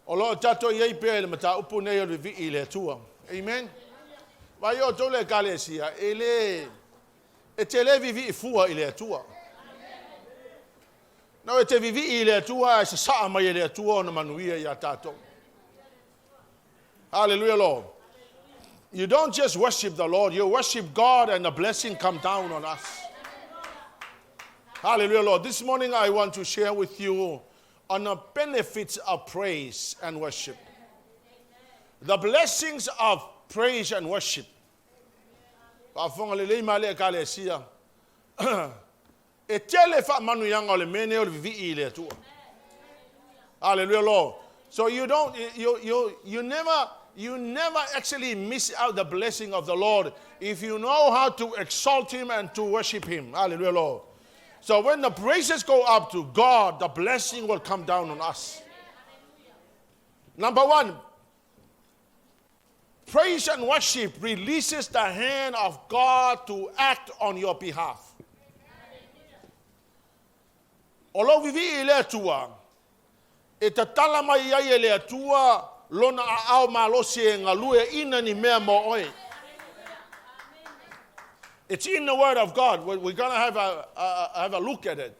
O lo tato yei pe le mata upu nei o le vi i le tua. Amen. Vai o tole kalesia ele e te le vivi I fua I le tua. No e te vivi I le tua e se saa mai I le tua na manuia ia tato. Hallelujah, Lord. You don't just worship the Lord, you worship God and the blessing come down on us. Hallelujah, Lord. This morning I want to share with you on the benefits of praise and worship. The blessings of praise and worship. Hallelujah, Lord. So you never actually miss out the blessing of the Lord if you know how to exalt Him and to worship Him. Hallelujah, Lord. So when the praises go up to God, the blessing will come down on us. Number one, praise and worship releases the hand of God to act on your behalf. Olo vivi ile tua, e te talama ia ile tua, lona au malosi ngalue ina ni mea mo oi. It's in the Word of God. We're going to have a look at it.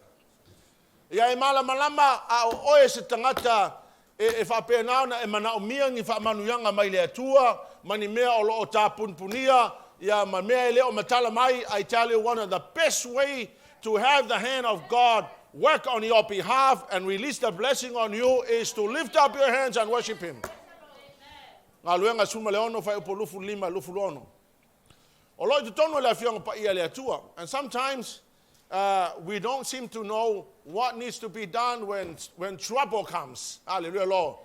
Ia e malama a oe se tangata e whapena na e mana o mia ni whamanuyanga mai le atua, mani mea o loo tāpunpunia, ia ma mea leo matala mai. I tell you, one of the best way to have the hand of God work on your behalf and release the blessing on you is to lift up your hands and worship Him. Ngā luenga suma leono whai upo lufu lima lufu lono. And sometimes we don't seem to know what needs to be done when trouble comes. Hallelujah, Lord.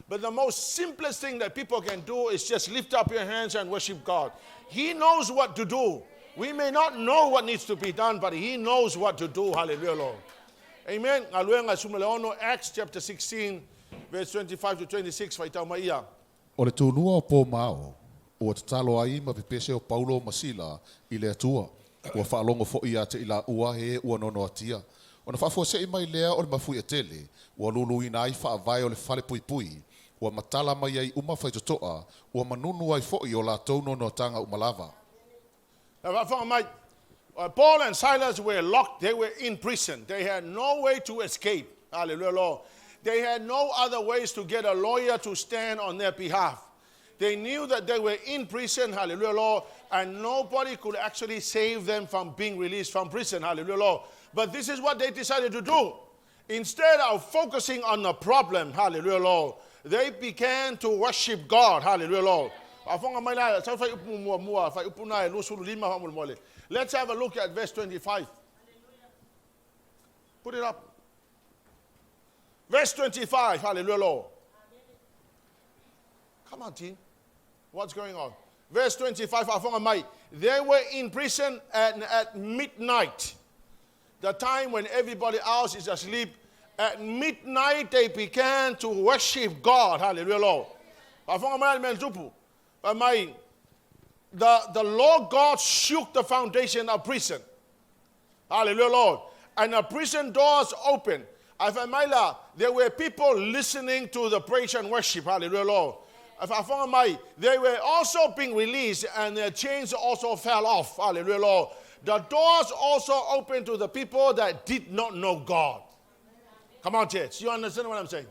But the most simplest thing that people can do is just lift up your hands and worship God. He knows what to do. We may not know what needs to be done, but He knows what to do. Hallelujah, Lord. Amen. Acts chapter 16, verse 25 to 26. O le tūnua o pō mao. O te talo ai ma pepese o Paulo masila I le atua. Ua whaalongo fo ia te ila ua he ua nono atia. O na whafua se mai lea o le mafui a tele. Ua lulu ina ai whaavai o le whale pui pui. Ua matala mai ai uma whaitotoa. Ua manunu ai fo I o la tauno no tanga umalava. Paul and Silas were locked. They were in prison. They had no way to escape. Hallelujah, Lord. They had no other ways to get a lawyer to stand on their behalf. They knew that they were in prison, hallelujah, Lord, and nobody could actually save them from being released from prison, hallelujah, Lord. But this is what they decided to do. Instead of focusing on the problem, hallelujah, Lord, they began to worship God, hallelujah, Lord. Let's have a look at verse 25. Put it up. Verse 25, hallelujah, Lord. Come on, team. What's going on? Verse 25, they were in prison at midnight, the time when everybody else is asleep. At midnight, they began to worship God. Hallelujah, Lord. The Lord God shook the foundation of prison. Hallelujah, Lord. And the prison doors opened. There were people listening to the praise and worship. Hallelujah, Lord. They were also being released and their chains also fell off. Hallelujah, Lord. The doors also opened to the people that did not know God. Come on, church. You understand what I'm saying?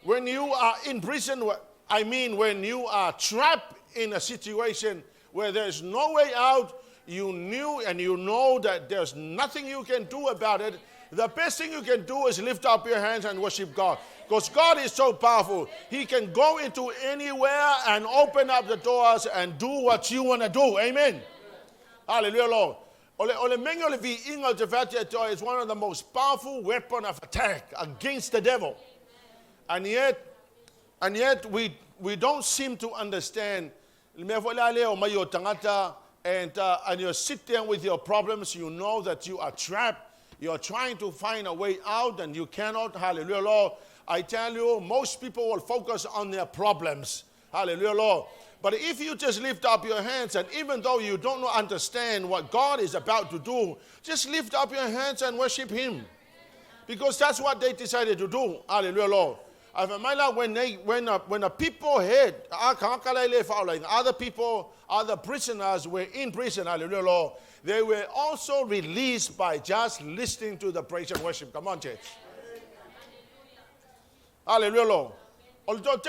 When you are in prison, I mean when you are trapped in a situation where there's no way out, you knew and you know that there's nothing you can do about it. The best thing you can do is lift up your hands and worship God. Because God is so powerful. He can go into anywhere and open up the doors and do what you want to do. Amen. Hallelujah, Lord. Is one of the most powerful weapons of attack against the devil. And yet we don't seem to understand. And you sit there with your problems. You know that you are trapped. You're trying to find a way out and you cannot. Hallelujah, Lord. I tell you, most people will focus on their problems. Hallelujah, Lord. But if you just lift up your hands, and even though you don't understand what God is about to do, just lift up your hands and worship Him. Because that's what they decided to do. Hallelujah, Lord. When the people heard other people, other prisoners were in prison, hallelujah, Lord, they were also released by just listening to the praise and worship. Come on, church. Hallelujah, Lord. Although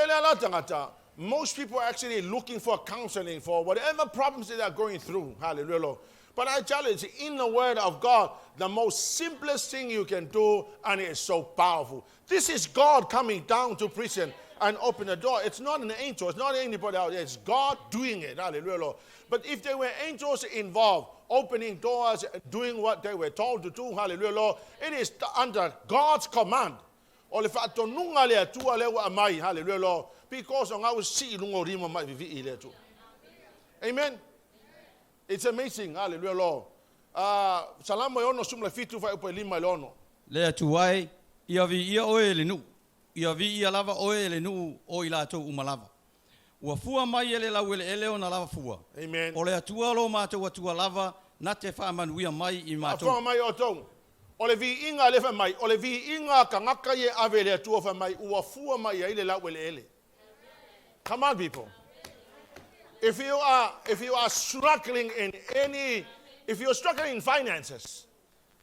most people are actually looking for counseling for whatever problems they are going through. Hallelujah, Lord. But I challenge you, in the Word of God, the most simplest thing you can do, and it is so powerful. This is God coming down to prison and open the door. It's not an angel. It's not anybody out there. It's God doing it. Hallelujah, Lord. But if there were angels involved, opening doors, doing what they were told to do, hallelujah, Lord, it is under God's command. Hallelujah, Lord. Because amen. It's amazing, hallelujah, Lord. Salamo yono sumla fitu fa upo lima lono. Le tuai ia vi ia oe le nu. Ia vi ia lava oe le nu o ila to umalava. Ua fua mai ele la wele ele ona lava fua. Amen. O le atua lo ma to atua lava na te fa manuia mai I ma to. Fua mai o to. O le vi inga le fa mai, o le vi inga kangaka ye ave le atua fa mai, ua fua mai ele la wele ele. Come on, people. If you are struggling if you're struggling in finances,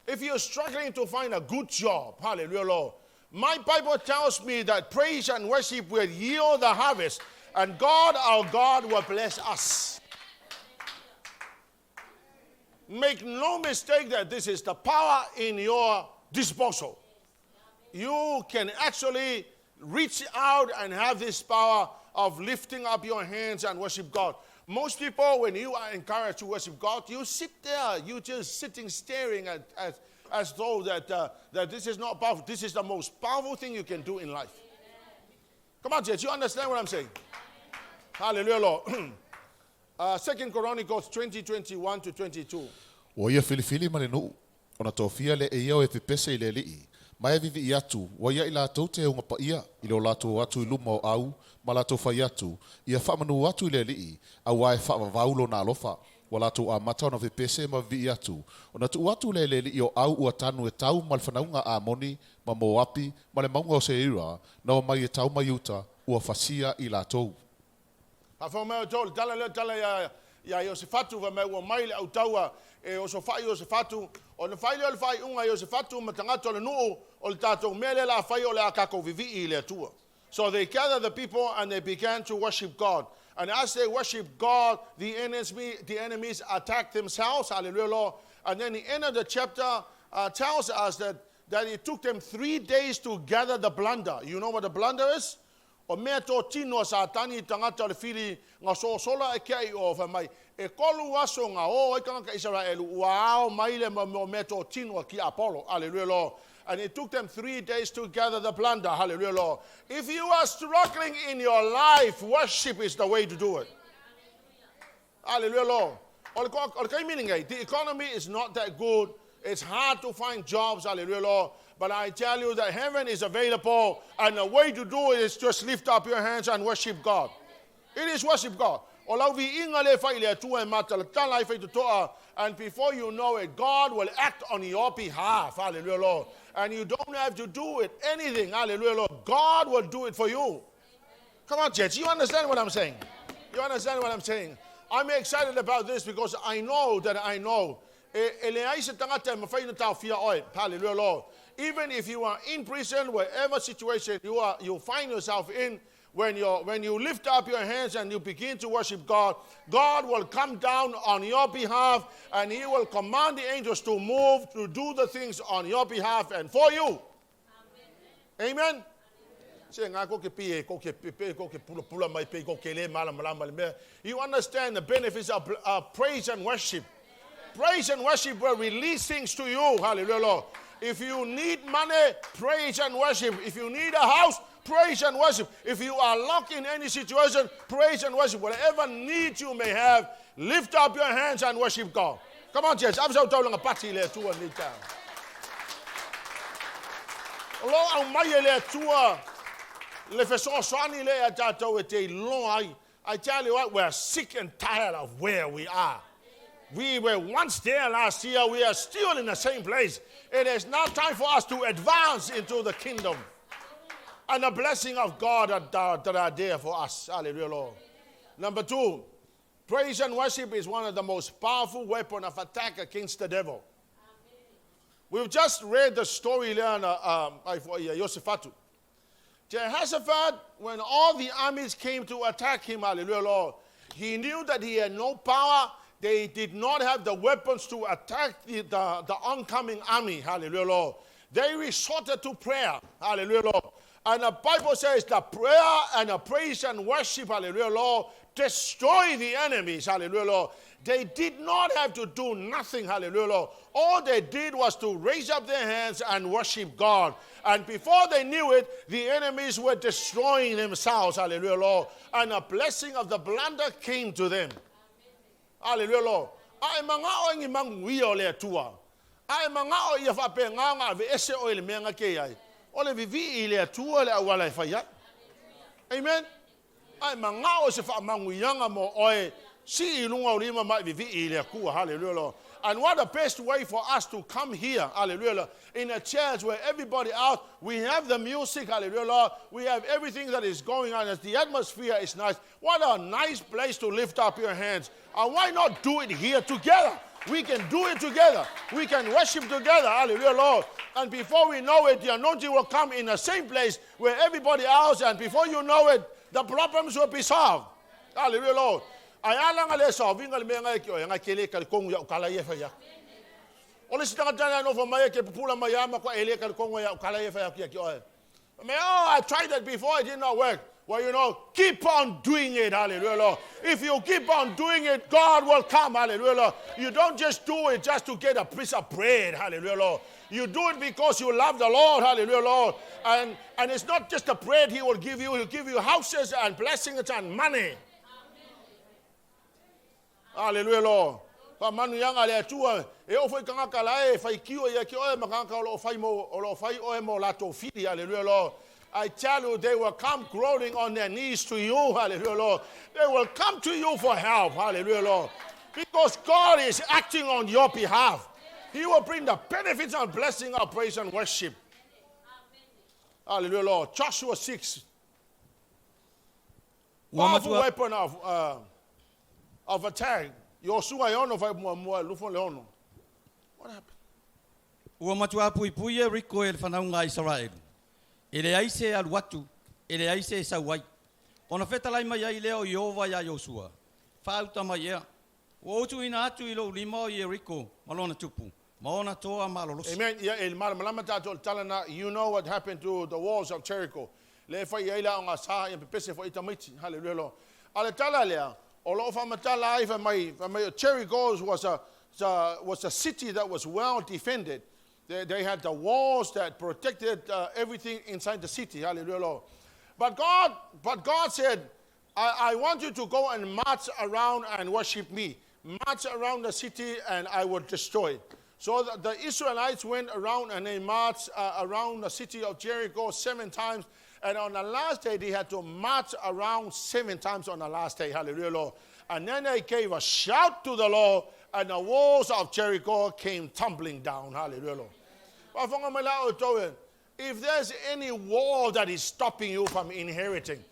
if you're struggling to find a good job, hallelujah, Lord, my Bible tells me that praise and worship will yield the harvest, and God, our God, will bless us. Make no mistake that this is the power in your disposal. You can actually reach out and have this power of lifting up your hands and worship God. Most people, when you are encouraged to worship God, you sit there, you just sitting staring as though that this is not powerful. This is the most powerful thing you can do in life. Come on, church, you understand what I'm saying? Hallelujah, Lord. 2 Chronicles 20:21-22. O ia filifili malenu, ona tofia le e o e pepese ile lii. Mai vivi I atu, wa ia ila tau te unga pa ia, ilo lato atu Leauma o au, ma lato fai atu, ia whamanu atu ile lii, a wae whaavaulo na alofa, wa lato a mata ona vipese ma vi atu. Ona tu atu le lii o au ua tanu e tau malwhanaunga a moni, ma moapi, ma le maunga o se ira, na o mai e tau mai uta, ua fasia I latou. Hafo mai o tolu, tala ya Iosefatu, va mai ua mai le au taua, e o sofai Iosefatu, o le fai le fai unga Iosefatu, ma tangato le nuu, o le tatou mele la fai o le akako vivi I le atua. So they gathered the people and they began to worship God. And as they worship God, the enemies attacked themselves. Hallelujah, Lord. And then the end of the chapter tells us that it took them 3 days to gather the plunder. You know what the plunder is? O mea tō tino sa tani tangata le fili ngā sola e kei o whamai. E kolu aso ngā o ikanga Israelu. Wow, mai le mea tō tino ki Apollo. Hallelujah, Lord. And it took them 3 days to gather the plunder. Hallelujah, Lord. If you are struggling in your life, worship is the way to do it. Hallelujah, Lord. The economy is not that good. It's hard to find jobs. Hallelujah, Lord. But I tell you that heaven is available, and the way to do it is just lift up your hands and worship God. It is worship God. And before you know it, God will act on your behalf. Hallelujah, Lord. And you don't have to do it anything. Hallelujah, Lord. God will do it for you. Come on, church. You understand what I'm saying? You understand what I'm saying? I'm excited about this because I know. Hallelujah, Lord. Even if you are in prison, whatever situation you find yourself in, when you lift up your hands and you begin to worship God, God will come down on your behalf and He will command the angels to move, to do the things on your behalf and for you. Amen? You understand the benefits of praise and worship. Praise and worship will release things to you. Hallelujah, Lord. If you need money, praise and worship. If you need a house, praise and worship. If you are locked in any situation, praise and worship. Whatever needs you may have, lift up your hands and worship God. Come on, church. I'm so telling a party there too. I tell you what, we're sick and tired of where we are. We were once there last year. We are still in the same place. It is now time for us to advance into the kingdom. And the blessing of God that are there for us. Hallelujah, Lord. Number 2, praise and worship is one of the most powerful weapons of attack against the devil. We've just read the story there for Yosefatu. Jehoshaphat, when all the armies came to attack him, hallelujah, Lord, he knew that he had no power. They did not have the weapons to attack the oncoming army, hallelujah, Lord. They resorted to prayer, hallelujah, Lord. And the Bible says the prayer and the praise and worship, hallelujah, Lord, destroy the enemies, hallelujah, Lord. They did not have to do nothing, hallelujah, Lord. All they did was to raise up their hands and worship God. And before they knew it, the enemies were destroying themselves, hallelujah, Lord. And a blessing of the plunder came to them. Hallelujah, Lord. Ai mangao ngi manguio le tua. Ai mangao ia fa pe nganga ve ese o le menga ke ai. Ole vivi ile tua le awala fa ya. Amen. Ai mangao se fa manguianga mo oe si ilunga ulima ma vivi ile ku. Hallelujah, Lord. And what a best way for us to come here, hallelujah, in a church where everybody out, we have the music, hallelujah, Lord. We have everything that is going on. As the atmosphere is nice. What a nice place to lift up your hands. And why not do it here together? We can do it together. We can worship together, hallelujah, Lord. And before we know it, the anointing will come in the same place where everybody else, and before you know it, the problems will be solved. Hallelujah, Lord. Ai alanga le solving le menga ke o nga kele ka kongu ya ukala ye fa ya. Ole sitanga tana no fa mai ke pula mai ama kwa ele ka kongu ya ukala ye fa ya ki o. I tried that before, it did not work. Well, keep on doing it, hallelujah, Lord. If you keep on doing it, God will come, hallelujah, Lord. You don't just do it just to get a piece of bread, hallelujah, Lord. You do it because you love the Lord, hallelujah, Lord. And it's not just the bread He will give you. He'll give you houses and blessings and money. Hallelujah, Lord. Pa manu yanga le tua e o foi kanga kala e fai kio ia ki o makanga o fai mo o fai o mo lato fili, hallelujah, Lord. I tell you, they will come crawling on their knees to you, hallelujah, Lord. They will come to you for help, hallelujah, Lord. Because God is acting on your behalf. He will bring the benefits and blessing of praise and worship. Hallelujah, Lord. Joshua 6. Powerful weapon of attack. What happened? Ua matua pui pui e riko e whanaunga Israel. Ele aise al watu, ele aise e sauai. Ona whetalai mai ai leo i ova ia Yosua. Whauta mai ea. O otu ina atu i lo lima i e riko, malona tupu. Maona toa malolosi. Amen. You know what happened to the walls of Jericho. Le fai ila o ngā sā i pepese fo itamiti. Hallelujah, Lord. Ale tala lea. O lo fa matala ai fa mai Jericho was a city that was well defended. They had the walls that protected everything inside the city. Hallelujah, Lord. But God said, I want you to go and march around and worship me. March around the city and I will destroy it. So the Israelites went around and they marched around the city of Jericho 7 times. And on the last day, they had to march around 7 times on the last day. Hallelujah, Lord. And then they gave a shout to the Lord, and the walls of Jericho came tumbling down. Hallelujah, Lord. If there's any wall that is stopping you from inheriting,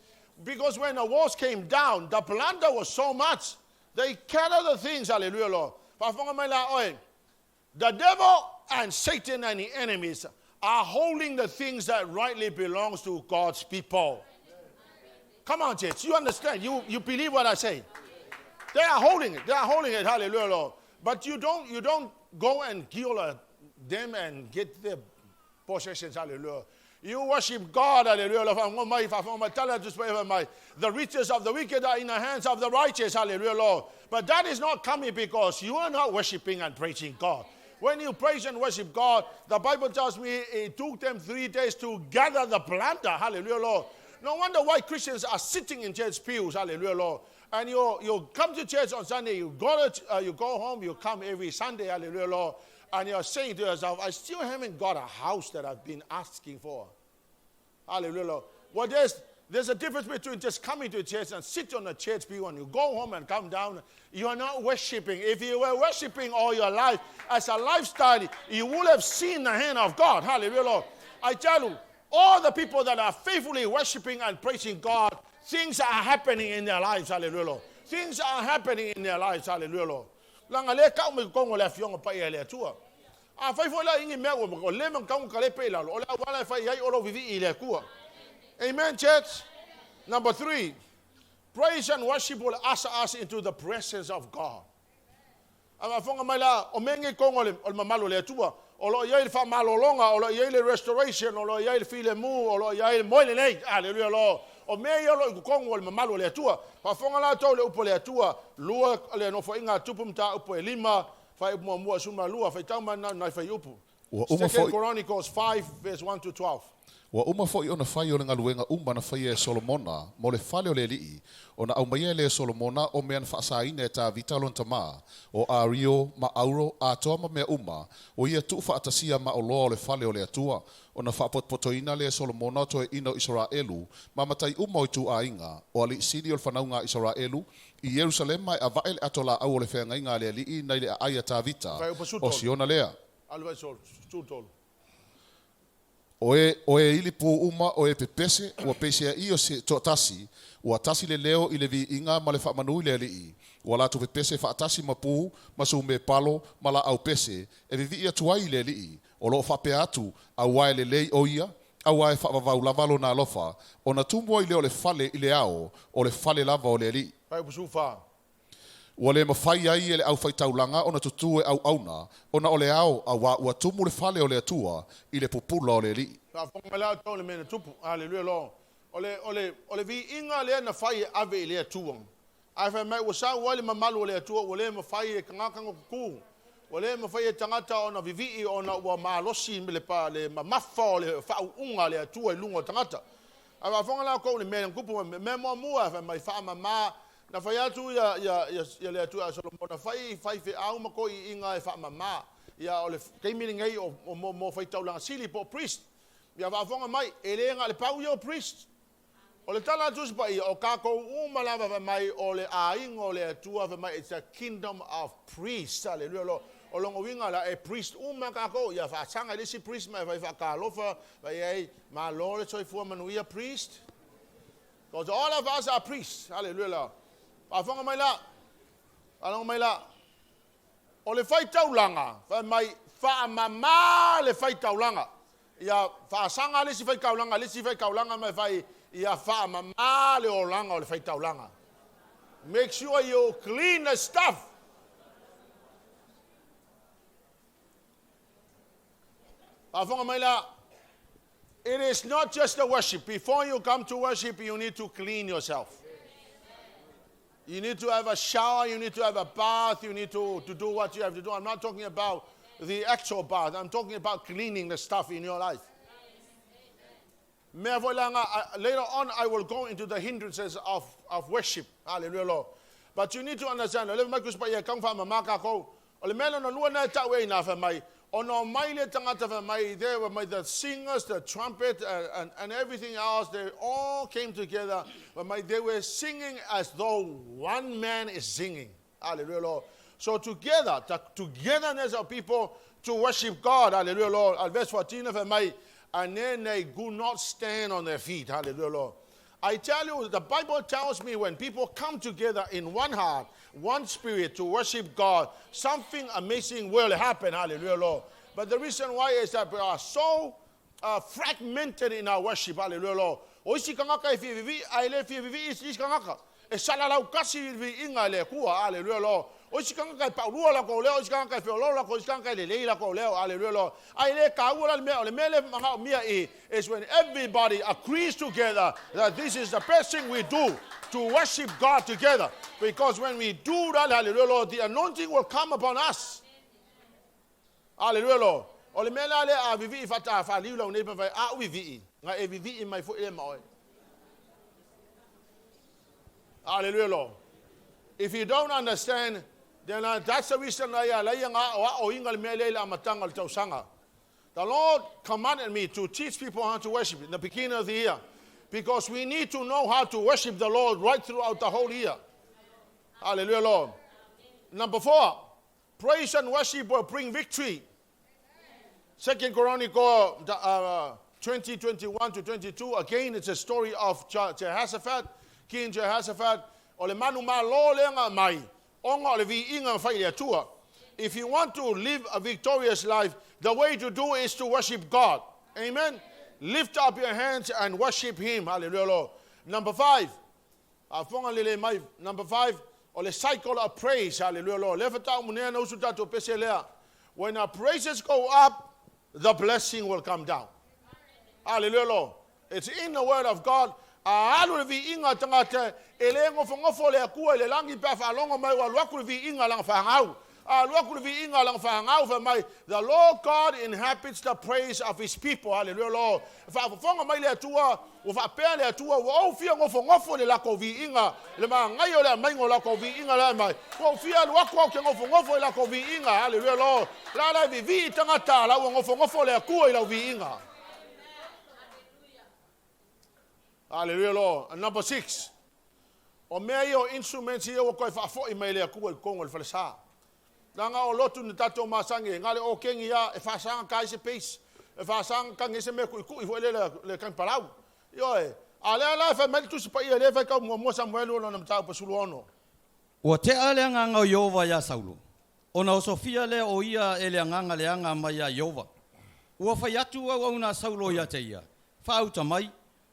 because when the walls came down, the plunder was so much, they scattered the things. Hallelujah, Lord. The devil and Satan and the enemies are holding the things that rightly belongs to God's people. Come on, church. You understand? You believe what I say? They are holding it. They are holding it. Hallelujah, Lord. But you don't go and kill them and get their possessions. Hallelujah. You worship God. Hallelujah. The riches of the wicked are in the hands of the righteous. Hallelujah, Lord. But that is not coming because you are not worshiping and praising God. When you praise and worship God, the Bible tells me it took them 3 days to gather the plunder. Hallelujah, Lord. No wonder why Christians are sitting in church pews. Hallelujah, Lord. And you come to church on Sunday, you go home, you come every Sunday. Hallelujah, Lord. And you're saying to yourself, I still haven't got a house that I've been asking for. Hallelujah, Lord. Well, There's a difference between just coming to church and sit on the church pew and you go home and come down. You are not worshiping. If you were worshiping all your life as a lifestyle, you would have seen the hand of God. Hallelujah, Lord. I tell you, all the people that are faithfully worshiping and praising God, things are happening in their lives. Hallelujah, Lord. Things are happening in their lives. Hallelujah, Lord. Langa le ka mo ko ngole fiong pa ile tua. A faithful la ingi me go le mo ka ka le pela o la wala fa yai o lo vivi ile kua. Amen, church. Number 3, praise and worship will usher us into the presence of God. Ama fonga mala o mengi kongole o mamalo le tua o lo yai fa malolonga o lo yai restoration o lo yai file mu o lo yai mo lenei. Hallelujah, Lord. O me yo lo kongole mamalo le tua fa fonga la to le upo le tua lua le no fo inga tupu mta upo e lima fa mo mo suma lua fa tama na fa upu. 2 Chronicles 5 verse 1 to 12. Wa uma fo ona fai o le galuenga uma na fai e Solomona mo le fale o le lii ona au mai le Solomona o mean faasaina e ta vitalon tama o ario ma auro a toma me uma o ia tu fa atasia ma o lo le fale o le atua ona fa potpotoina le Solomona to ino Israelu ma matai uma o tu ainga o ali sidi o fanaunga Israelu I Jerusalem mai avael atola au le fenga inga le lii na le aia ta vita o siona lea Alwa sol Oe ili pu uma oe pepese ua pese io se to tasi ua tasi le leo ile vi inga ma le fa manu le li ua tu pepese fa tasi ma pu ma su me palo ma la au pese e vi ia tuai le li o lo fa pe atu au wai le lei o ia au wai fa va lavalo na lofa ona tumbo ile o le fale ile ao o le fale lava o le li pai pusufa Ua le mawhai ai ele au whai taulanga ona tutue au auna ona o le ao a ua tumu le fale o le atua I le pupula o le li. Ka fonga la tau le mena tupu. Hallelujah, Lord. Ole vi inga le na fai ave le atua. Ai fa mai wasa wale mamalu le atua ole ma fai e kanga ku. Ole ma fai e tangata ona vivi ona ua malosi le pa le mafa le fa unga le atua lungo tangata. Ai fa fonga la ko le mena kupu me mo mua fa mai fa mama na fai atu ya le atu a Solomon na fai fe au mako I inga e fa mama ya ole keimini ngai o mo fai tau langa sili po priest ya va fonga mai ele nga le pau yo priest ole tala tus pa I o kako umala va mai ole a inga ole atu va mai it's a kingdom of priests hallelujah o longo winga la e priest uma kako ya fa sanga le si priest mai fa ka lofa va ai ma lore soi fu manuia priest because all of us are priests hallelujah Afonga mai la. Along mai la. O le fai taulanga. Fa mai fa mama le fai taulanga. Ia fa sanga le si fai kaulanga, le si fai kaulanga mai fai ia fa mama le olanga o le fai taulanga. Make sure you clean the stuff. Afonga mai la. It is not just the worship. Before you come to worship, you need to clean yourself. You need to have a shower, you need to have a bath, you need to do what you have to do. I'm not talking about the actual bath. I'm talking about cleaning the stuff in your life. Later on, I will go into the hindrances of worship. Hallelujah, Lord. But you need to understand. There were the singers, the trumpet, and everything else. They all came together. They were singing as though one man is singing. Hallelujah, Lord. So together, the togetherness of people to worship God. Hallelujah, Lord. Verse 14 and then they do not stand on their feet. Hallelujah, Lord. I tell you, the Bible tells me when people come together in one heart, one spirit to worship God, something amazing will happen. Hallelujah, Lord. But the reason why is that we are so fragmented in our worship. Hallelujah, Lord. Hallelujah, Lord. Hallelujah, Lord. Is when everybody agrees together that this is the best thing we do to worship God together. Because when we do that, hallelujah, Lord, the anointing will come upon us. Hallelujah, Lord. Hallelujah, Lord. If you don't understand, then that's the reason the Lord commanded me to teach people how to worship in the beginning of the year. Because we need to know how to worship the Lord right throughout the whole year. Hallelujah, Lord. Number 4, praise and worship will bring victory. 2 Chronicles 20:21 to 22. Again, it's a story of Jehoshaphat, King Jehoshaphat. Ole manu ma lo lenga mai. Onga ole vi inga fai le tua. If you want to live a victorious life, the way to do is to worship God. Amen. Lift up your hands and worship Him. Hallelujah, Lord. Number 5. Number 5. Ole cycle of praise. Hallelujah, Lord. When our praises go up, the blessing will come down. Hallelujah, Lord. It's in the Word of God. The Lord God inhabits the praise of His people. Hallelujah, Lord. Hallelujah, Lord. And number 6. O mea i o instruments i o koe whaafoi mai lea kua i kongo le whalesa. Nanga o lotu ni tato masange, ngale o kengi ia e whaasanga kai se peis, e whaasanga kange se mea kui hoi le kang parau. Ioe, a lea la wha meri tusi pa ia lea wha kau mua Samuelu o na mtau pa Suluono. Ua te alea nganga o Yehova ia Saulu. Ona o Sofia lea o ia e lea nganga leanga mai ia Yehova. Ua whai atu au na Saulo ia te ia. Whauta mai.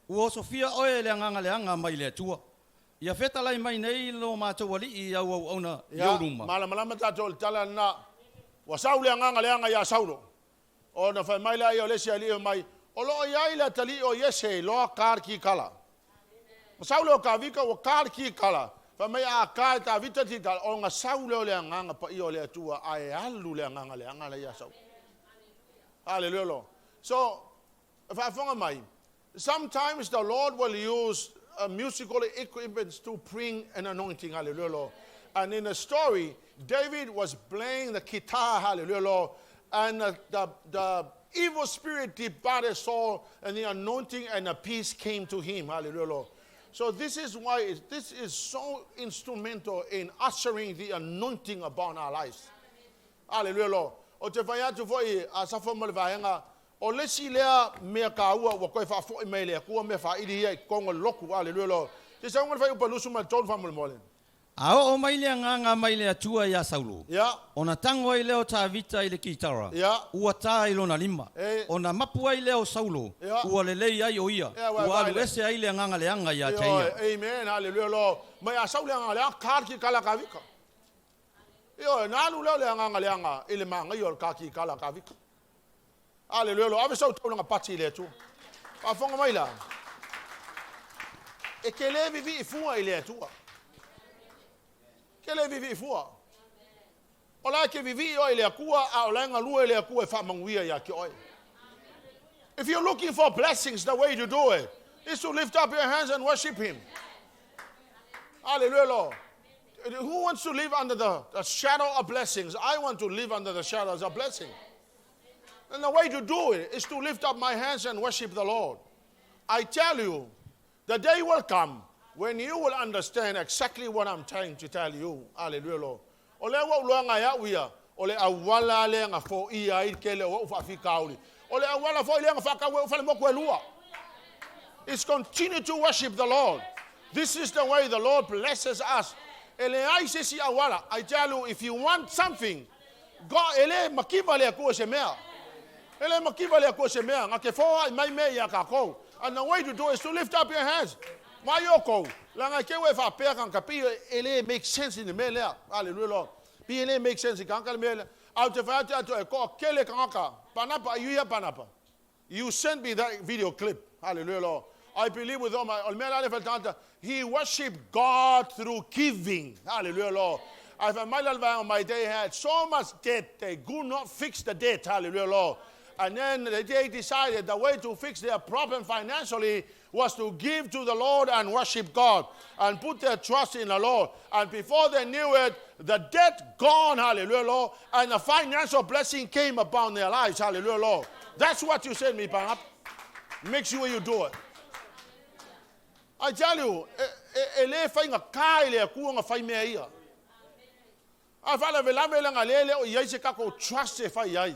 Ua Sofia oe leanga mai le tua. Ia feta lai mai nei lo mātou wali i au auna Leauma. Malama tātou tala na. Wa Saulo leanga ia Saulo. O na whai mai lai o lesi ali o mai. O lo ia ila tali o Yese loa kār ki kala. Saulo ka vika o kār ki kala. Whai mai a kār ta vita ti kala. O ngā Saulo leanga pa i o lea tua. Ai alu leanga ia Saulo. Hallelujah, Lord. So, if I fonga mai. Sometimes the Lord will use musical equipment to bring an anointing, hallelujah, Lord. And in the story, David was playing the guitar, hallelujah, Lord. And the evil spirit departed Saul, and the anointing and the peace came to him, hallelujah, Lord. So this is why this is so instrumental in ushering the anointing upon our lives. Hallelujah, Lord. O te whai atu foi a safo malvaenga. O lesi lea mea ka ua wa koe whaafoi mai lea kua mea whaidi ia I kongo loku, hallelujah, Lord. Te saunga whai upa lusu ma tonu whamule mole. Ao o mai lea nganga mai lea tua ia Saulo. Yeah. Ona tango ai leo tā vita I le kitara. Yeah. Ua tā I lona lima. Ona mapu ai leo Saulo. Yeah. Ua lelei ai o ia. Ua alu ese ai lea nganga leanga ia te ia. Amen, hallelujah, Lord. Mai a Saulo leanga leanga kāki kala ka vika. Io, nālu leo leanga leanga I le maanga I o kāki kala ka vika. Hallelujah, Lord. Ave sau tau nga pati le tu. A fonga mai la. E ke le vivi I fua I le tua. Ke le vivi I fua. O la ke vivi o I le kua, a o lenga lua I le kua e whamanguia ia ki oi. If you're looking for blessings, the way to do it is to lift up your hands and worship Him. Hallelujah, Lord. Who wants to live under the shadow of blessings? I want to live under the shadows of blessings. And the way to do it is to lift up my hands and worship the Lord. I tell you, the day will come when you will understand exactly what I'm trying to tell you. Hallelujah, Lord. Ole wa ulanga ya uia. Ole awala le nga fo ia I kele o ufafi kauli. Ole awala fo ile nga faka we ufale mokwe lua. It's continue to worship the Lord. This is the way the Lord blesses us. Ele ai se si awala. I tell you, if you want something, God ele makiva le ko se mea. Ele makiva le ko se mea. Nga ke fo mai me ya ka ko. And the way to do it is to lift up your hands. Mayoko. Langa ke we fa pe kan kapi ele makes sense in the me le. Hallelujah, Lord. Bi ele makes sense kan ka me le. Out of that to ko kele kan ka. Panapa you ya panapa. You sent me that video clip. Hallelujah, Lord. I believe with all my he worshiped God through giving. Hallelujah, Lord. I found my day had so much debt, they could not fix the debt. Hallelujah, Lord. And then they decided the way to fix their problem financially was to give to the Lord and worship God and put their trust in the Lord. And before they knew it, the debt gone, hallelujah, Lord, and the financial blessing came upon their lives, hallelujah, Lord. That's what you said, me, Panap. Make sure you do it. I tell you, le whainga kai le kuanga whai mea ia. A whala velame langa lele o iai se kako trust e whai ai.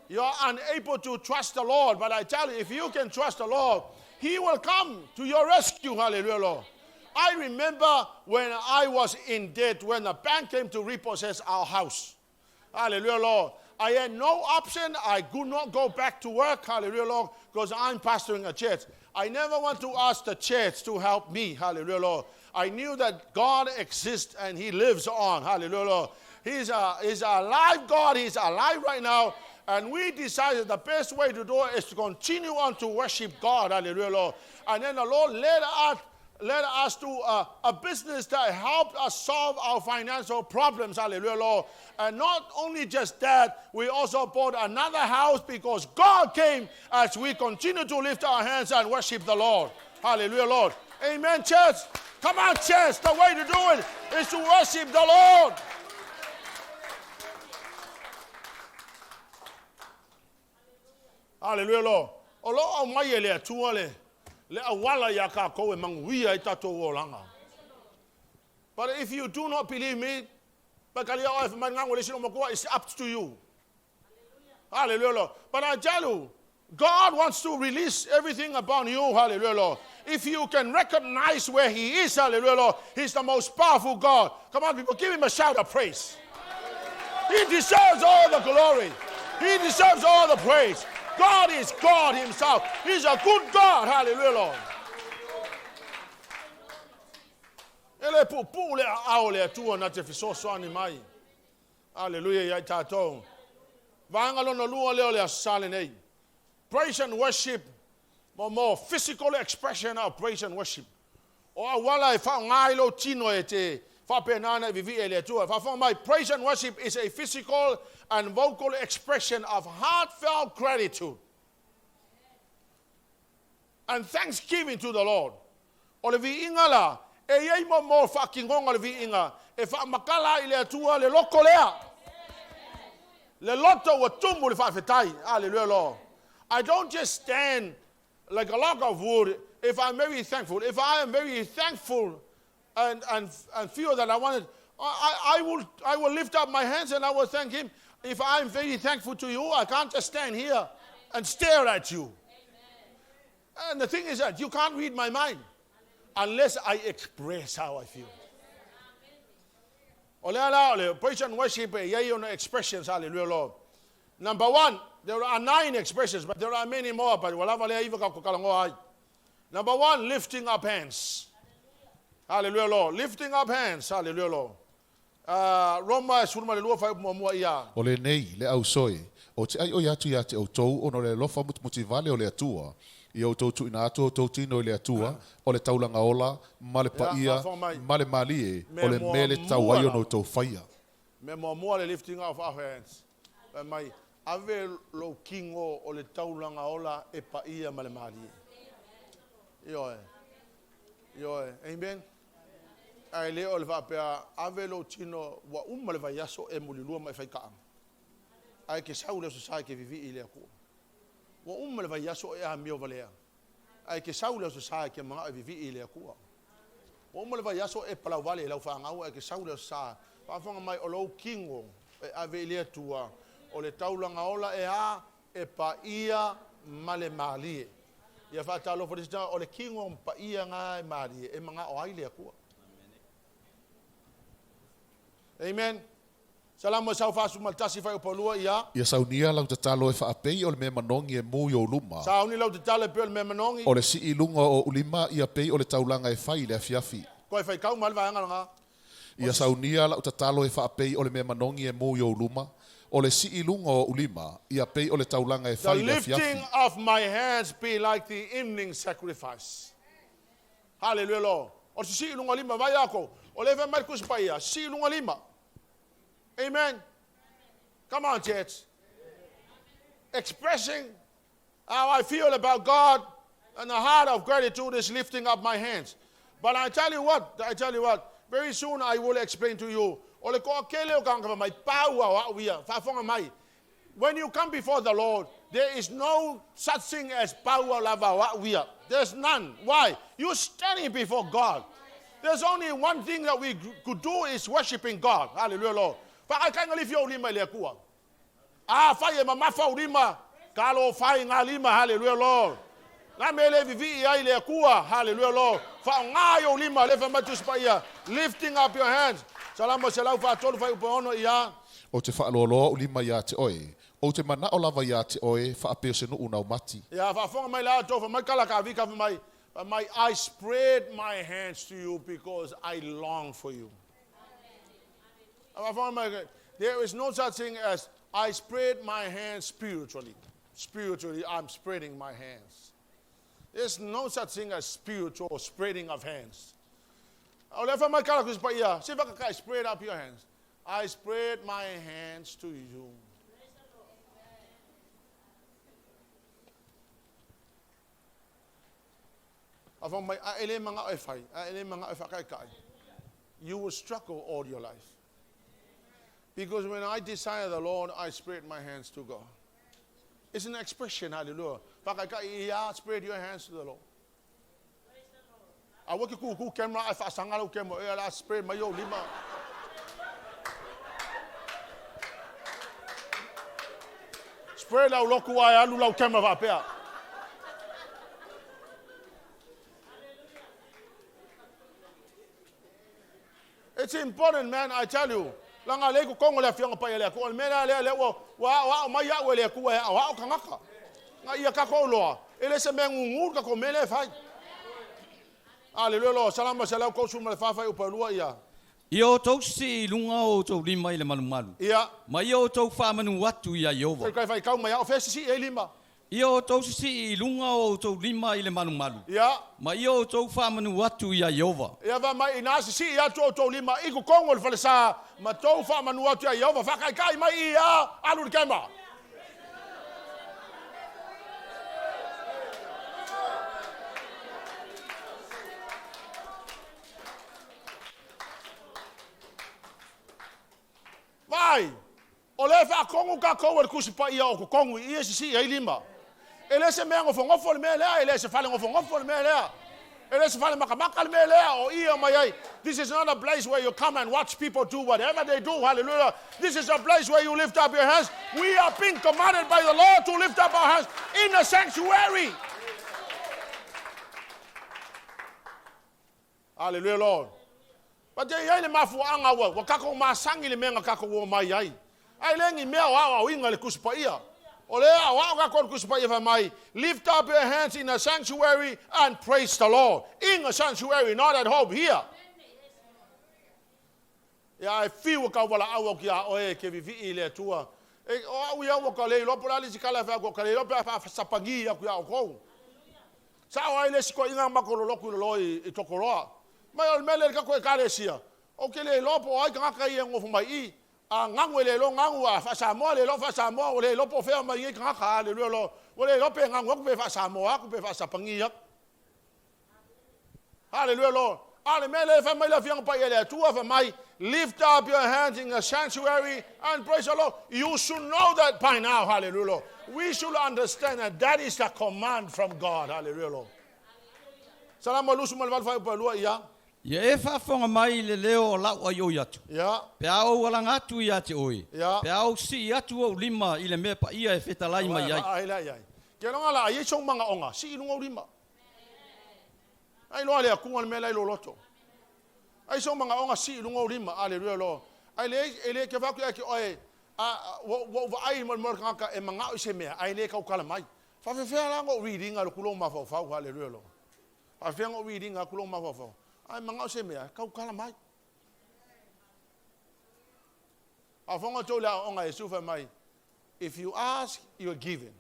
You are unable to trust the Lord, but I tell you, if you can trust the Lord, He will come to your rescue. Hallelujah, Lord. I remember when I was in debt, when the bank came to repossess our house. Hallelujah, Lord. I had no option. I could not go back to work. Hallelujah, Lord, because I'm pastoring a church. I never want to ask the church to help me. Hallelujah, Lord. I knew that God exists and He lives on. Hallelujah, Lord. He's a alive God. He's alive right now. And we decided the best way to do it is to continue on to worship God. Hallelujah, Lord. And then the Lord led us to a business that helped us solve our financial problems. Hallelujah, Lord. And not only just that, we also bought another house because God came as we continue to lift our hands and worship the Lord. Hallelujah, Lord. Amen, church. Come on, church. The way to do it is to worship the Lord. Hallelujah, Lord. Olo au mai le atua le awala ya ka ko e manguia I tato o langa. But if you do not believe me, it's up to you. Hallelujah, Lord. But I tell you, God wants to release everything upon you. Hallelujah, Lord. If you can recognize where He is, hallelujah, Lord, He's the most powerful God. Come on, people, give Him a shout of praise. He deserves all the glory. He deserves all the praise. God is God Himself. He's a good God. Hallelujah, Lord. Ele pupu le ao le tua na te fisoso ani mai. Hallelujah, ya tatou. Vanga lona lua leo le asale nei. Praise and worship, more physical expression of praise and worship. O wala e fa ngai lo tino e te fa penana vivi ele tua. Fa my praise and worship is a physical and vocal expression of heartfelt gratitude and thanksgiving to the Lord. O le vi ingala e yei mo whakingonga le vi inga e whamakala I le atua le loko lea. Le loto wa tumu le whawhetai. Hallelujah, Lord. I don't just stand like a log of wood if I'm very thankful. If I am very thankful and feel that I want it, I will lift up my hands and I will thank Him. If I'm very thankful to you, I can't just stand here and stare at you. Amen. And the thing is that you can't read my mind unless I express how I feel. Ole praise and worship expressions, hallelujah, Lord. Number one, there are 9 expressions, but there are many more. But number one, lifting up hands. Hallelujah, Lord. Lifting up hands, hallelujah, Lord. Roma surma le lua fa mo ia. O lenei le au soi. O te ai o yatu ya te o tou ono le lofa mutivale o le atua. I o tou tu ina atu o tou tino o le atua. O le taulanga ola, male paia, male malie. O le mele tau ai ono tou faia. Me mo le lifting up our hands. Mai ave lo kingo o le taulanga ola e paia male malie. Yo, amen. Ai le o le vapea ave lo tino wa le vaiaso e mulilua mai fai kaanga. Ai ke saule so sai ke vivi I le aku. Wa le vaiaso e a mio valea. Ai ke saule so sai ke mga vivi I le aku. Wa le vaiaso e palau vale e lau whaangau ai ke saule so sai. Whawhanga mai o lo kingo e ave le atua o le taulanga ola e a e pa ia male malie. Ia whaatalo whatisita o le kingo pa ia ngā e malie e mga o ai le akua. Amen. Salamo sau fasu maltasi fai opolua ia. Ia saunia lau te talo e whaapei o le me manongi e mui o luma. Sauni lau te talo e peo le me manongi. O le si ilunga o ulima ia pei o le taulanga e whai le afiafi. Koe whai kau malwa anga nga. Ia saunia lau te talo e whaapei o le me manongi e mui o luma. O le si ilunga o ulima ia pei o le taulanga e whai le afiafi. The lifting of my hands be like the evening sacrifice. Hallelujah, Lord. O si ilunga lima vai ako. O le ve markus paia. Si ilunga lima. Amen. Come on, church. Expressing how I feel about God and the heart of gratitude is lifting up my hands. But I tell you what, very soon I will explain to you. Ole ko kele o kanga mai paua wa wia fa fonga mai. when you come before the Lord, there is no such thing as power lavea. There's none. Why? You're standing before God. There's only one thing that we could do is worshiping God. Hallelujah, Lord. Fa ka ngali fio lima le kuwa. Fa mama fa lima. Kalo fa ngalima. Hallelujah, Lord. Na mele vivi ia le kuwa. Hallelujah, Lord. Fa ngayo lima le fa matus pa ia. Lifting up your hands. Salamo selau fa tolu fa upono ia. O te whaaloloa ulima ia te oe. O te mana o lava ia te oe, whaapeo se no unau mati. Ia, whaafonga mai la tofa, mai kala ka vika mai. I spread my hands to you because I long for you. There is no such thing as I spread my hands spiritually. Spiritually, I'm spreading my hands. There's no such thing as spiritual spreading of hands. Spread up your hands. I spread my hands to you. You will struggle all your life. Because when I desire the Lord, I spread my hands to God. It's an expression, hallelujah. Spread your hands to the Lord. I work with camera, I spread my lima. Spread out loku ai alu lau camera va pea. It's important, man, I tell you. Langa le ku kongo le fianga pa ele ku mena le wa mai ya le ku wa kangaka. Nga ia ka ko loa. Ele se mengungur ka ko mele fai. Hallelujah. Salama salau ko suma le fa fai upalua ia. Io tau si lunga o tau lima i le malumalu. Ia. Ma io tau whamanu watu ia Yehova. Kai fai kau mai o fesi si e lima. Io tau si lunga o tau lima i le malumalu. Ia. Ma io tau whamanu watu ia Yehova. Ia va mai ina si ia tau lima i ku kongo le falesa ma tau whamanu watu ia Yehova fa kai mai ia alu le kema. Vai, o le fa kongo ka ko le kusi pa ia o ko kongo ia si ai lima. Ele se mengo fo ngofo le mele, ele se fale ngofo le mele. Ele se fale makamaka le mele o ia mai ai. This is not a place where you come and watch people do whatever they do. Hallelujah. This is a place where you lift up your hands. We are being commanded by the Lord to lift up our hands in the sanctuary. Hallelujah, Lord. But they ain't mafu anga wa kako masangi le menga kako wo mai ai. Ai lengi mea wa winga le kuspa ia. Ole wa ka kon kuspa ia mai. Lift up your hands in a sanctuary and praise the Lord. In a sanctuary, not at home here. Ya I feel ka wala awa kia oe ke vivi ile tua. E o ia wa ka le lo polali sikala fa ko ka le lo pa sapangi ya ku ya ko. Sa wa ile siko inga makolo lo ku lo I tokoroa. Mai o mele ka ko ka resia. O ke le lopo ai ka ka ia ngofu mai I a ngangu le lo ngangu a fa Samoa le lo fa Samoa o le lopo fe mai ka ka le lo o le lopo ngangu ku pe fa Samoa ku pe fa sapangia. Hallelujah, Lord. Ale mele fa mai la fiang pa ile tua fa mai lift up your hands in a sanctuary and praise the Lord. You should know that by now. Hallelujah, Lord. We should understand that is a command from God. Hallelujah, Lord. Salamo lusu mal fa pa lua ia. Ia e whaafonga mai le leo o lau ai oi atu. Ia. Pe au walang atu ia te oi. Ia. Pe au si atu o lima I le mea pa ia e whetalai mai ai. Ai. Kia ronga la, ai song manga onga, si ilunga o lima. Ai loa lea kunga le mea lai lo loto. Ai song manga onga si ilunga o lima, aleluia lo. Ai le ke waku ake oe, wa ai mar kanga e manga o se mea, ai le kau kala mai. Whawhewhea lango reading alu kulong mawhau, aleluia lo. Whawhewhea ngo reading alu kulong mawhau. Ai manga se mea kau kala mai. A fonga tola onga e sufa mai. If you ask, you are given.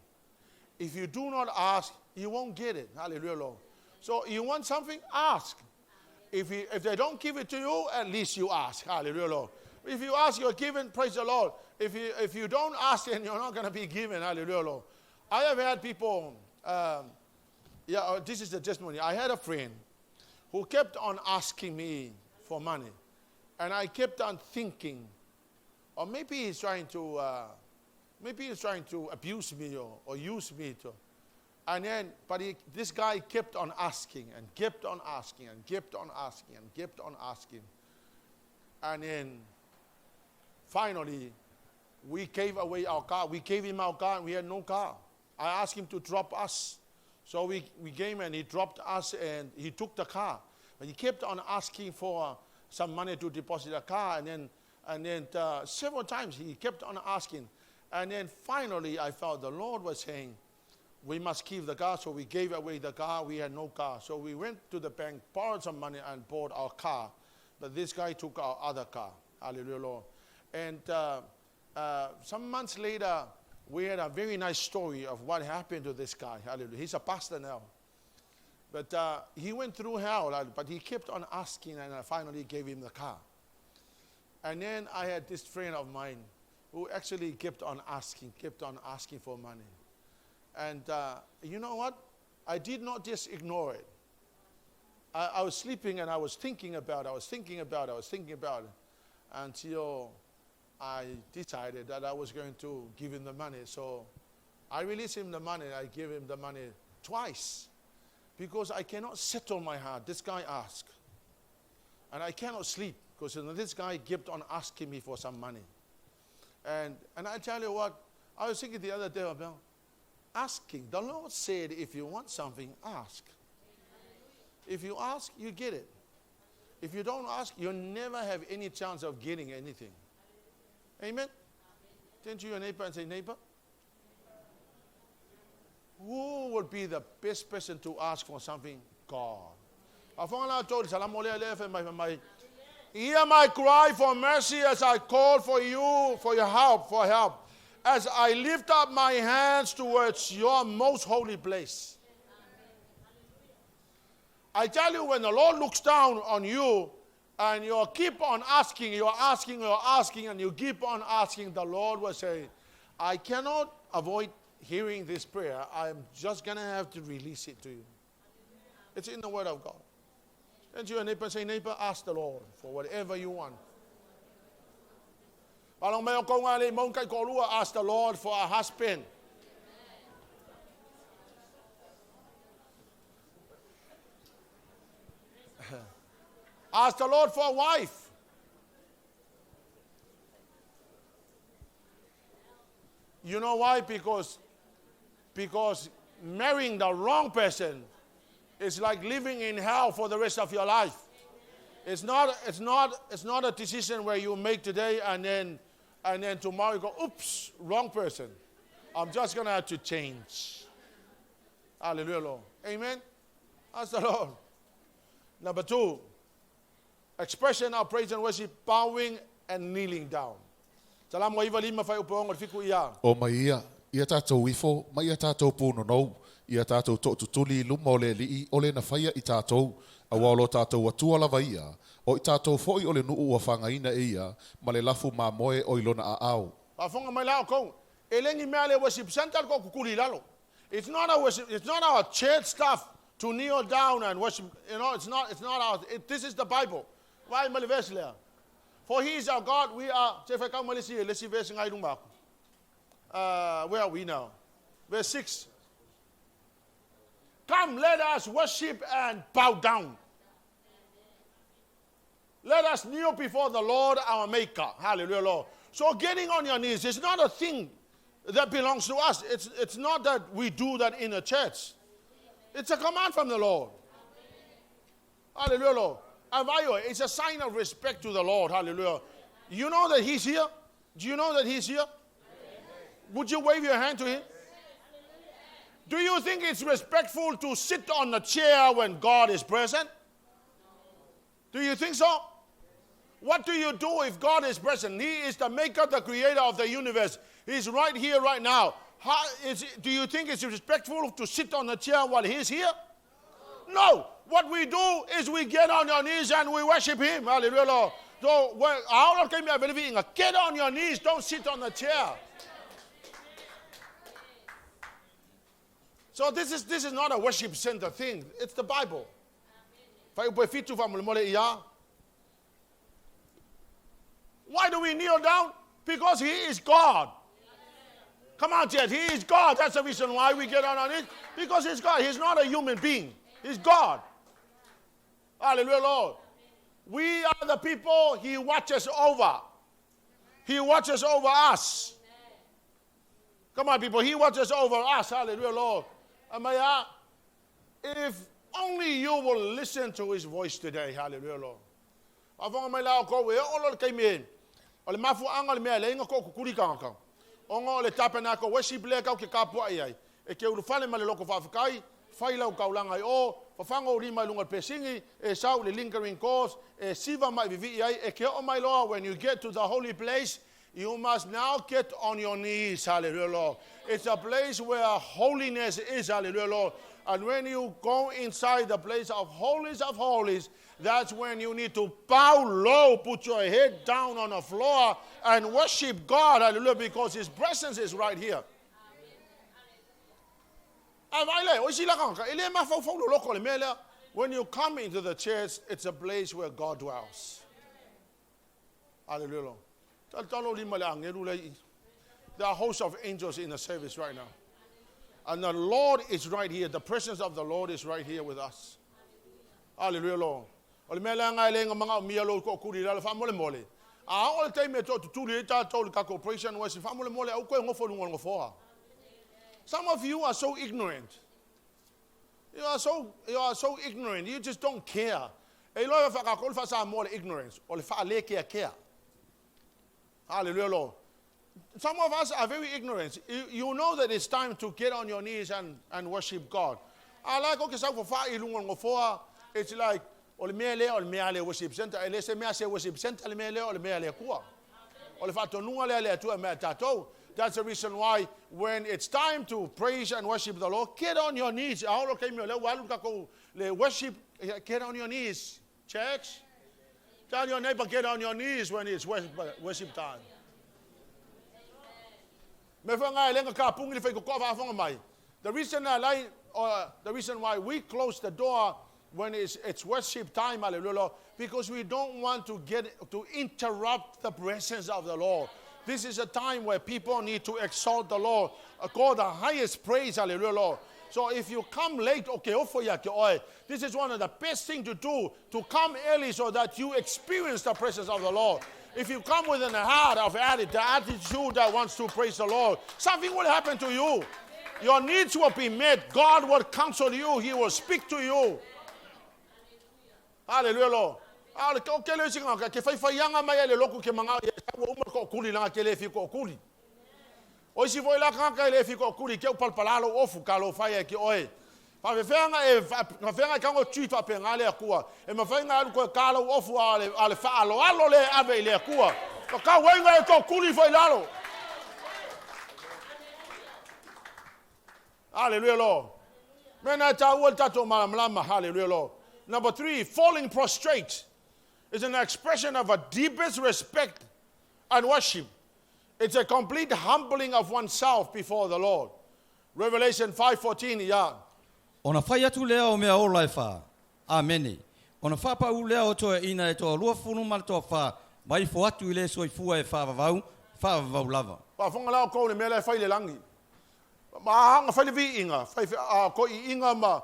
If you do not ask, you won't get it. Hallelujah, Lord. So you want something, ask. If they don't give it to you, at least you ask. Hallelujah, Lord. If you ask, you're given. Praise the Lord. If you don't ask, then you're not going to be given. Hallelujah, Lord. I have had people. This is the testimony. I had a friend who kept on asking me for money. And I kept on thinking, or maybe he's trying to maybe he's trying to abuse me or use me to. And then, but this guy kept on asking and kept on asking and kept on asking and kept on asking. And then, finally, we gave away our car. We gave him our car and we had no car. I asked him to drop us. So we came and he dropped us and he took the car. But he kept on asking for some money to deposit the car. And then several times he kept on asking. And then finally I felt the Lord was saying, we must keep the car. So we gave away the car. We had no car. So we went to the bank, borrowed some money and bought our car. But this guy took our other car. Hallelujah, Lord. And some months later, we had a very nice story of what happened to this guy. Hallelujah. He's a pastor now. But he went through hell, but he kept on asking, and I finally gave him the car. And then I had this friend of mine who actually kept on asking for money. And you know what? I did not just ignore it. I was sleeping and I was thinking about it, until I decided that I was going to give him the money. So I released him the money. I gave him the money twice because I cannot settle my heart. This guy asked. And I cannot sleep because this guy kept on asking me for some money. And I tell you what, I was thinking the other day about asking. The Lord said, if you want something, ask. If you ask, you get it. If you don't ask, you'll never have any chance of getting anything. Amen? Turn to your neighbor and say, neighbor, who would be the best person to ask for something? God. Hear my cry for mercy as I call for you, for your help, as I lift up my hands towards your most holy place. I tell you, when the Lord looks down on you, and you keep on asking, you're asking, and you keep on asking, the Lord will say, I cannot avoid hearing this prayer. I'm just going to have to release it to you. It's in the Word of God. And to your neighbor, say, neighbor, ask the Lord for whatever you want. Ask the Lord for a husband. Ask the Lord for a wife. You know why? Because marrying the wrong person is like living in hell for the rest of your life. It's not a decision where you make today and then tomorrow you go, oops, wrong person. I'm just going to have to change. Hallelujah, Lord. Amen. Ask the Lord. Number 2. Expression of praise and worship, bowing and kneeling down. Salamo iwa lima fai upong or fiku ia. O mai ia tātou wifo, mai ia tātou pūno nou, ia tātou tōtutuli luma o le lii, o le na whaia i tātou, a walo tātou atua lava ia, o i tātou foi o le nuu a whangaina ia, ma le lafu mā moe o ilona a au. A whonga mai lao kou, e lengi mea le worship center ko kukuli lalo. It's not our church stuff to kneel down and worship, it's not our, this is the Bible. Why verse there? For he is our God, we are. Let's see verse where are we now? Verse 6. Come, let us worship and bow down. Let us kneel before the Lord our Maker. Hallelujah, Lord. So getting on your knees is not a thing that belongs to us. It's not that we do that in a church. It's a command from the Lord. Hallelujah, Lord. It's a sign of respect to the Lord. Hallelujah. You know that He's here? Do you know that He's here? Would you wave your hand to Him? Do you think it's respectful to sit on a chair when God is present? Do you think so? What do you do if God is present? He is the maker, the creator of the universe. He's right here, right now. Do you think it's respectful to sit on a chair while He's here? No. What we do is we get on our knees and we worship Him. Hallelujah, Lord. So, get on your knees. Don't sit on the chair. So this is not a worship center thing. It's the Bible. Why do we kneel down? Because He is God. Come on, Ted. He is God. That's the reason why we get on it. Because he's God. He's not a human being. He's God. Hallelujah, Lord. We are the people he watches over. He watches over us. Come on, people. He watches over us. Hallelujah, Lord. If only you will listen to his voice today. Hallelujah, Lord. Ole mafu anga le mea le inga ko kukuri kanga. Onga ole tapenako worship le kau ke kapua ai. E ke uru fale ma le loko whawhakai, whai lau kaulanga ai o, whawhanga uri mai lunga pesingi, e sau le lingering cause, e siva mai vivi ai, e ke o mai loa, when you get to the holy place, you must now get on your knees, hallelujah, Lord. It's a place where holiness is, hallelujah, Lord. And when you go inside the place of holies, that's when you need to bow low, put your head down on the floor, and worship God, hallelujah, because his presence is right here. When you come into the church, it's a place where God dwells. Hallelujah. There are hosts of angels in the service right now. And the Lord is right here. The presence of the Lord is right here with us. Hallelujah, Lord. Some of you are so ignorant. You are so ignorant. You just don't care. Ignorance. Hallelujah, Lord. Some of us are very ignorant. You know that it's time to get on your knees and worship God. I like it's like worship center. Worship center. That's the reason why when it's time to praise and worship the Lord, get on your knees. Worship, get on your knees. Church. Tell your neighbor, get on your knees when it's worship time. The reason why we close the door when it's worship time, hallelujah, because we don't want to interrupt the presence of the Lord. This is a time where people need to exalt the Lord, call the highest praise, hallelujah, Lord. So if you come late, this is one of the best things to do, to come early so that you experience the presence of the Lord. If you come with the attitude that wants to praise the Lord, something will happen to you. Your needs will be met. God will counsel you. He will speak to you. Hallelujah, Lord. Oisi voi la kanka ele fiko kuri ke palpalalo ofu kalo faya ki oe. Pa venga kango tui fa penga le akua. E mafainga ko kalo ofu ale fa alo le ave le akua. Ka wenga ko kuri foi lalo. Hallelujah, Lord. Mena ta ulta to malamlama, hallelujah, Lord. Number 3, falling prostrate is an expression of a deepest respect and worship. It's a complete humbling of oneself before the Lord. Revelation 5:14, yeah. Ona fai atu lea o mea ola e wha. Amene. Ona wha pa u lea o toa ina e toa lua funu mara toa wha. Mai fo atu i le soi fua e wha vavau lava. Pa whanga lao kou le mea le whai le langi. Ma hanga whai le vi inga. Ko I inga ma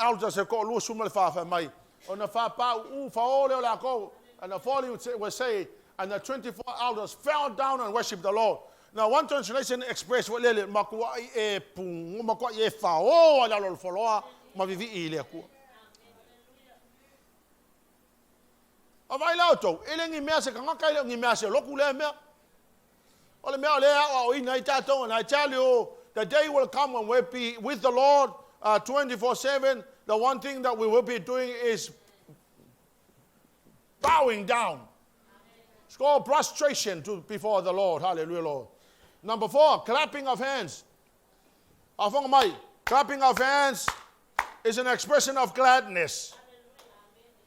alta se ko lua suma le wha mai. Ona wha pa u wha o leo la kou. And the following will say, and the 24 elders fell down and worshiped the Lord. Now, one translation expressed what lele makua e pungu makua e fao ala lo foloa mavivi ile ku. Avai lauto, ele ngi mea se kanga kai ngi mea se loku le mea. Ole mea le o ina itato, and I tell you, the day will come when we'll be with the Lord 24/7. The one thing that we will be doing is bowing down. It's called prostration before the Lord. Hallelujah, Lord. Number 4, clapping of hands. Clapping of hands is an expression of gladness,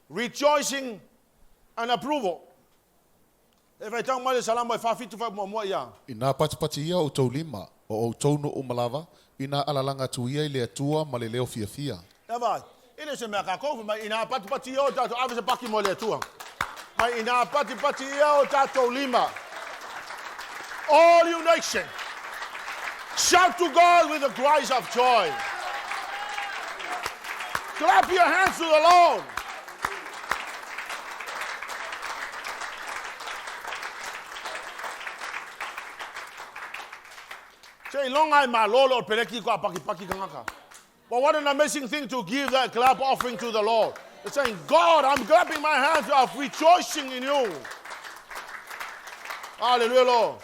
rejoicing, and approval. If I tell my salamo, if I fit to five more, yeah. Ina patipatia o tau lima o tono o malava ina alalanga tuia ile atua maleleo fia. Eva, ile se mea kako, ma ina patipatia o tato avise paki mo le atua. Ma ina patipatia o tato lima. All you nation, Shout to God with the cries of joy. Clap your hands to the Lord. Say, longai ma lolo peleki ko apaki kangaka. But what an amazing thing to give that clap offering to the Lord. It's saying, God, I'm clapping my hands of rejoicing in you. Hallelujah, Lord.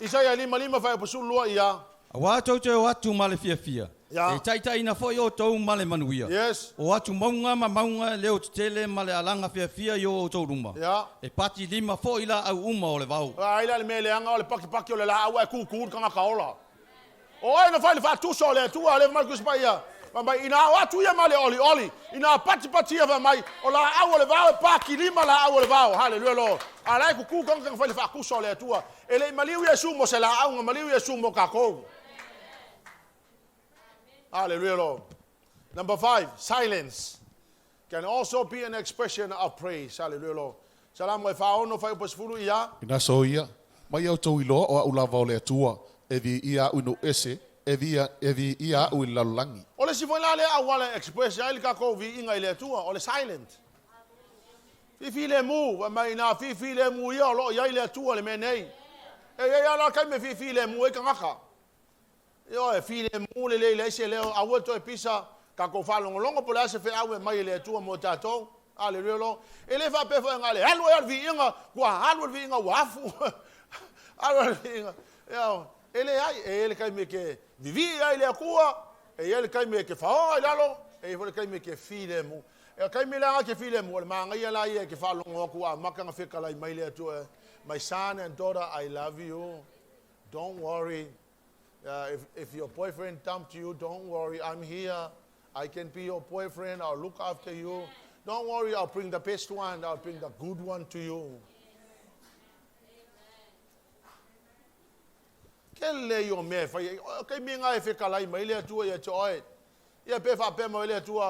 Isaiah 5 fai pusulua ia. Wa tau te watu male fia. Yeah. E tai na foi o tau male manuia. Yes. O atu maunga leo tele male alanga fia yo o tau ruma. Yeah. E pati lima foi la au uma o le vau. Ila le meleanga o le paki o le la au e kuku kanga kaola. O ai na fai le fa tu so le tu ale Marcus Baia. Mai ina watu ia male oli. Ina pati ia mai o la au le vau paki lima la au le vau. Hallelujah, Lord. Ala kuku kanga fai le fa ku so le tua. Ele maliu Yesu mo se la au maliu Yesu mo ka ko. Hallelujah, Lord. Number 5, silence can also be an expression of praise. Hallelujah, Lord. Salamo e whaono whai upasfuru ia. Ina so ia. Mai au tau ilo o ulawa o le atua. E vi ia unu ese. E vi ia u ilalangi. O le sifoila le awala express. Ia ilika ko vi inga ile atua. O le silent. Fifi le mu. Mai na fifi le mu ia lo ia ile atua le menei. E ia la kai me fifi le mu e kangaka. Yo e file mule le se leo a vuelto e pisa ka ko fa longo po la se fe awe mai le tu mo tato aleluya lo ele fa pe fa ngale halo ya vi inga kwa halo vi inga wafu halo vi inga yo ele kai me ke vivi ai le kwa e ele kai me ke fa o lalo e ele kai me ke file mu e kai me la ke file mu le manga ia la ia ke fa longo kwa maka fe kala mai le tu my son and daughter, I love you, don't worry. If your boyfriend dumped you, don't worry. I'm here. I can be your boyfriend. I'll look after you. Don't worry. I'll bring the best one. I'll bring the good one to you. Kele yo me fa ke mi nga e fe kala I mai le tu e choe. Ia pe fa pe mo le tu.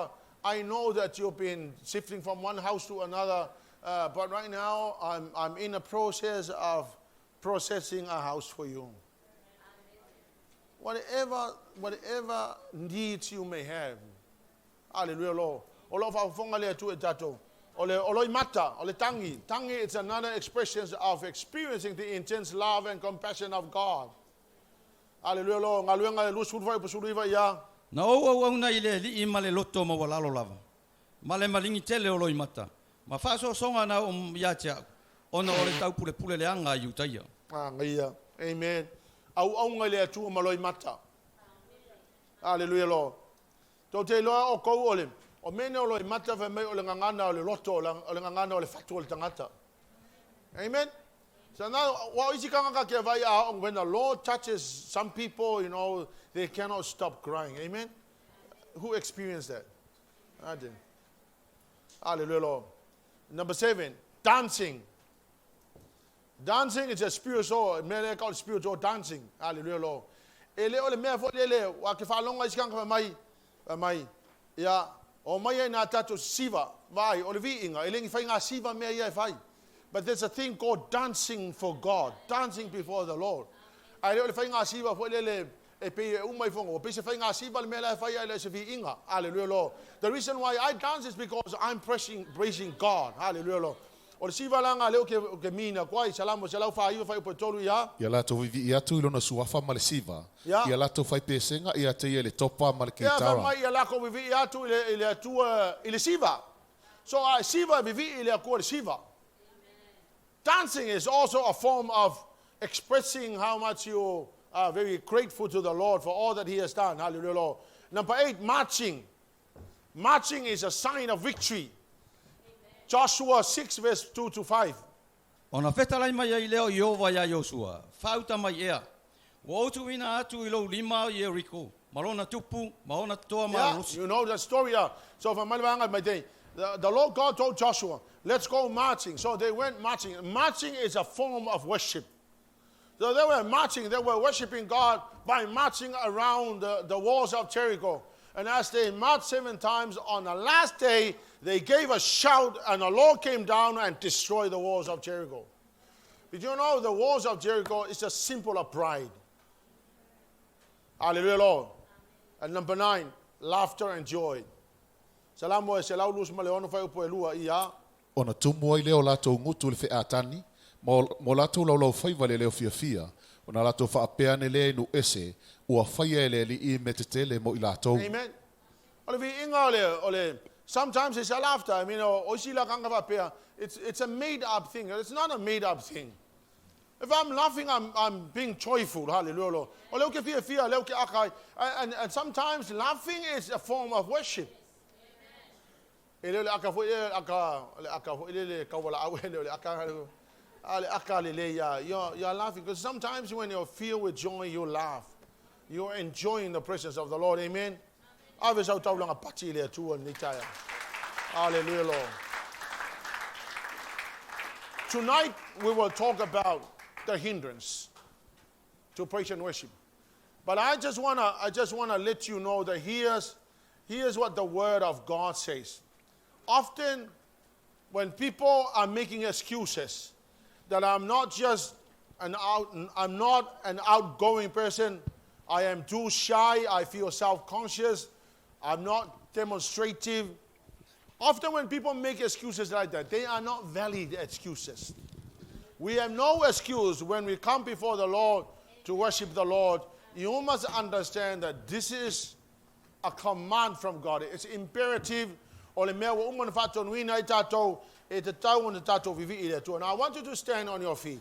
I know that you've been shifting from one house to another, but right now I'm in a process of processing a house for you. Whatever needs you may have. Hallelujah, Lord. Olo fa fonga le tu e tato. Ole mata, ole tangi. Tangi it's another expression of experiencing the intense love and compassion of God. Hallelujah, Lord. Ngaluenga lu survai pusuriva ya. Na o na ile li male loto ma walalo lava. Male malingi tele olo mata. Ma fa so songa na ya tia. Ona ole tau pule le anga yu taia. Ngia. Amen. Au ngale tu maloi mata. Hallelujah, Lord. To te loa o kou ole. O mene o loi mata fa mai o le ngangana o le loto o le ngangana o le fatu o le tangata. Amen. So now, what is when the Lord touches some people, you know, they cannot stop crying. Amen. Who experienced that? I didn't. Hallelujah, Lord. Number 7, dancing. Dancing is a spiritual, many call it spiritual dancing. Hallelujah, Lord. Ele ole me fo lele wa ke fa longa iskanga mai ya o mai na tato siva vai o le vi inga ele ngi fa inga siva me ia fai. But there's a thing called dancing for God, dancing before the Lord. Ai ole fa inga siva fo lele e pe umai fongo pe se fa inga siva le me la fa ia le se vi inga. Hallelujah, Lord. The reason why I dance is because I'm praising God. Hallelujah, Lord. O le siva langa leo ke mina kwai salamo se lau fa iwa fa potolu ya. Ia la to vi ia tu lona suafa male siva. Ia la to fa pesenga ia te ele topa male kitara. Ia fa mai ia la ko vi ia tu ile tu ile siva. So siva vi ile ko siva. Dancing is also a form of expressing how much you are very grateful to the Lord for all that He has done. Hallelujah, Lord. Number 8, marching. Marching is a sign of victory. Joshua 6 verse 2 to 5. Ona fetalai mai ai leo Yehova ya Joshua. Fauta mai ea. Wo tu ina atu ilo lima Jericho. Malona tupu, maona toa marusi. You know the story. So from my day, the Lord God told Joshua, let's go marching. So they went marching. Marching is a form of worship. So they were marching. They were worshiping God by marching around the walls of Jericho. And as they marched 7 times, on the last day, they gave a shout, and the Lord came down and destroyed the walls of Jericho. Did you know the walls of Jericho is a symbol of pride? Hallelujah, Lord. And number 9, laughter and joy. Salamo e se lau lus male ono fai upo e lua ia. Ona tumu ai leo lato ngutu le whaatani, mo lato lau whaiva le leo fia. Ona lato whaapea ne le nu ese, ua whaia ele li I metetele mo I lato. Amen. Ole vi inga ole, sometimes it's a laughter. I mean, oisila kanga whaapea. It's a made-up thing. It's not a made-up thing. If I'm laughing, I'm being joyful. Hallelujah. And sometimes laughing is a form of worship. You're laughing because sometimes when you're filled with joy, you laugh. You're enjoying the presence of the Lord. Amen. Hallelujah, Lord. Tonight we will talk about the hindrance to praise and worship. But I just wanna let you know that here's what the Word of God says. Often when people are making excuses that I'm not an outgoing person, I am too shy, I feel self-conscious, I'm not demonstrative. Often when people make excuses like that, they are not valid excuses. We have no excuse when we come before the Lord to worship the Lord. You must understand that this is a command from God. It's imperative. And I want you to stand on your feet.